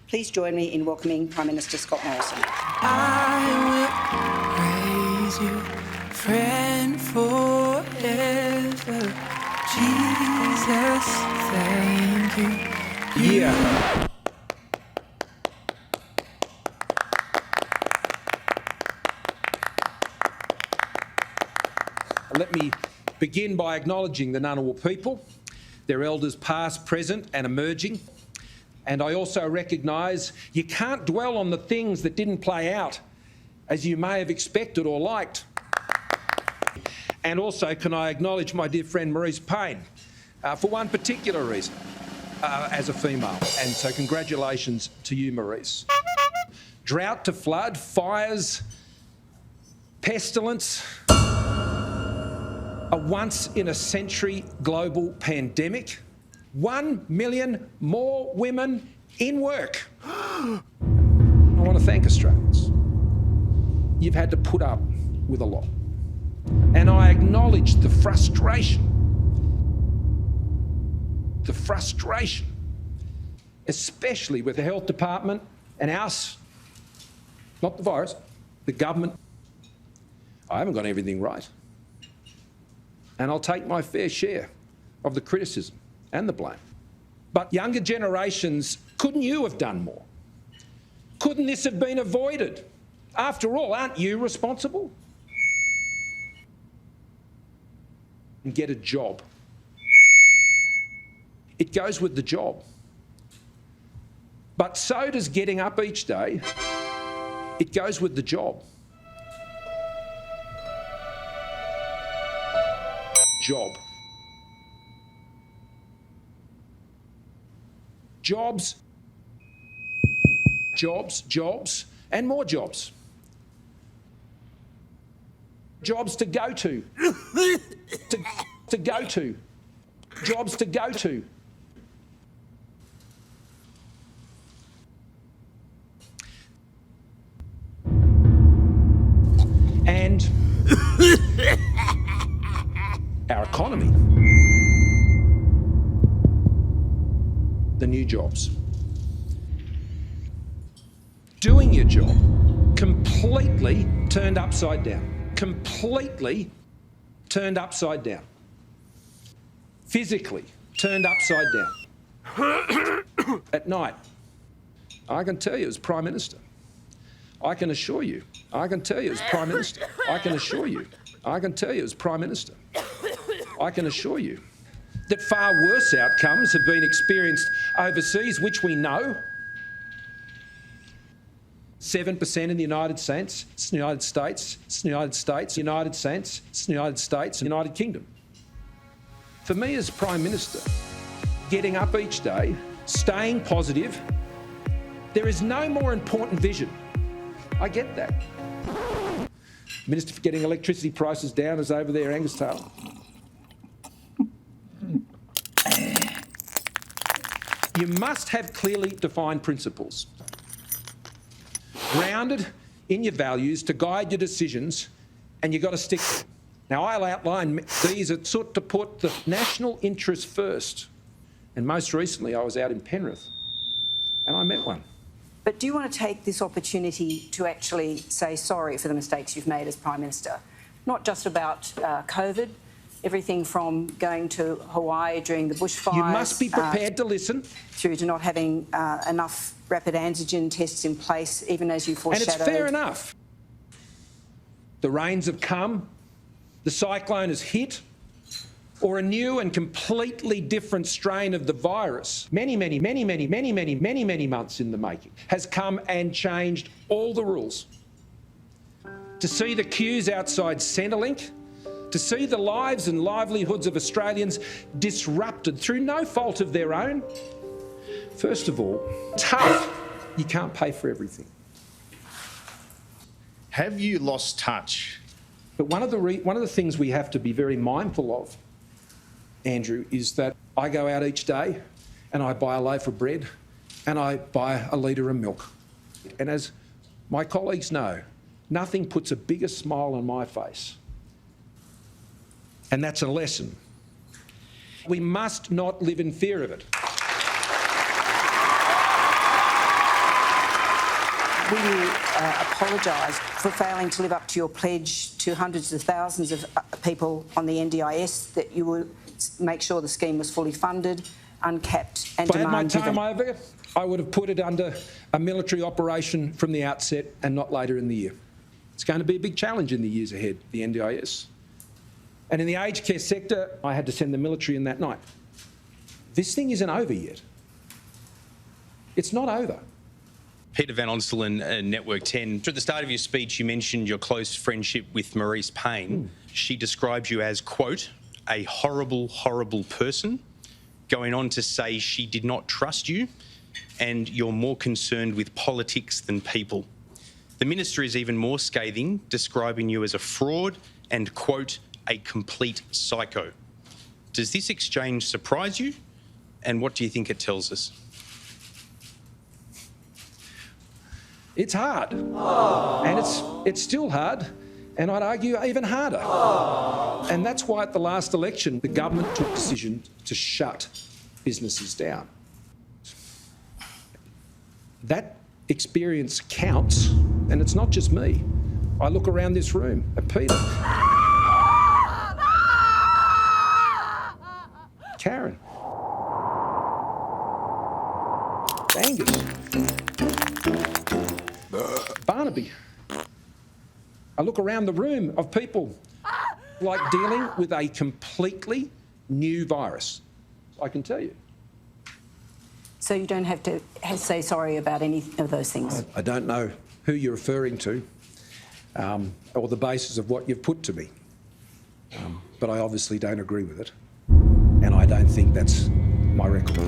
Please join me in welcoming Prime Minister Scott Morrison. I will praise you, friend, forever. Jesus, thank you. Yeah. Let me begin by acknowledging the Ngunnawal people, their elders past, present and emerging. And I also recognise you can't dwell on the things that didn't play out as you may have expected or liked. And also can I acknowledge my dear friend Marise Payne for one particular reason, as a female. And so congratulations to you, Marise. Drought to flood, fires, pestilence, a once-in-a-century global pandemic, 1 million more women in work. I want to thank Australians. You've had to put up with a lot. And I acknowledge the frustration, especially with the Health Department and us, not the virus, the government. I haven't got everything right. And I'll take my fair share of the criticism and the blame. But younger generations, couldn't you have done more? Couldn't this have been avoided? After all, aren't you responsible? And get a job. It goes with the job. But so does getting up each day. It goes with the job. Job. Jobs, jobs, jobs, and more jobs. Jobs to go to. to go to. Jobs to go to. And our economy. The new jobs. Doing your job completely turned upside down. Completely turned upside down. Physically turned upside down. At night, I can tell you as Prime Minister, I can assure you, I can tell you as Prime Minister, I can assure you, I can tell you as Prime Minister, I can assure you that far worse outcomes have been experienced overseas, which we know. 7% in the United States, United States, United States, United States, United States, United Kingdom. For me as Prime Minister, getting up each day, staying positive, there is no more important vision. I get that. Minister for getting electricity prices down is over there, Angus Taylor. You must have clearly defined principles, grounded in your values to guide your decisions, and you've got to stick to them. Now, I'll outline these are sought to put the national interest first. And most recently, I was out in Penrith, and I met one. But do you want to take this opportunity to actually say sorry for the mistakes you've made as Prime Minister? Not just about COVID, everything from going to Hawaii during the bushfires. You must be prepared to listen. Through to not having enough rapid antigen tests in place, even as you foreshadowed. And it's fair enough. The rains have come, the cyclone has hit, or a new and completely different strain of the virus, many months in the making, has come and changed all the rules. To see the queues outside Centrelink, to see the lives and livelihoods of Australians disrupted through no fault of their own. First of all, tough. You can't pay for everything. Have you lost touch? But one of the things we have to be very mindful of, Andrew, is that I go out each day and I buy a loaf of bread and I buy a litre of milk. And as my colleagues know, nothing puts a bigger smile on my face. And that's a lesson. We must not live in fear of it. will you apologise for failing to live up to your pledge to hundreds of thousands of people on the NDIS that you would make sure the scheme was fully funded, uncapped and If I had my demand-driven? time over, I would have put it under a military operation from the outset and not later in the year. It's going to be a big challenge in the years ahead, the NDIS. And in the aged care sector, I had to send the military in that night. This thing isn't over yet. It's not over. Peter Van Onselen, Network 10. At the start of your speech, you mentioned your close friendship with Maurice Payne. She described you as, quote, a horrible, horrible person, going on to say she did not trust you and you're more concerned with politics than people. The minister is even more scathing, describing you as a fraud and, quote, a complete psycho. Does this exchange surprise you? And what do you think it tells us? It's hard. And it's still hard, and I'd argue even harder. And that's why at the last election, the government took decision to shut businesses down. That experience counts, and it's not just me. I look around this room at Peter, Karen, Angus, Barnaby. I look around the room of people like dealing with a completely new virus. I can tell you. So you don't have to say sorry about any of those things? I don't know who you're referring to or the basis of what you've put to me. But I obviously don't agree with it. And I don't think that's my record.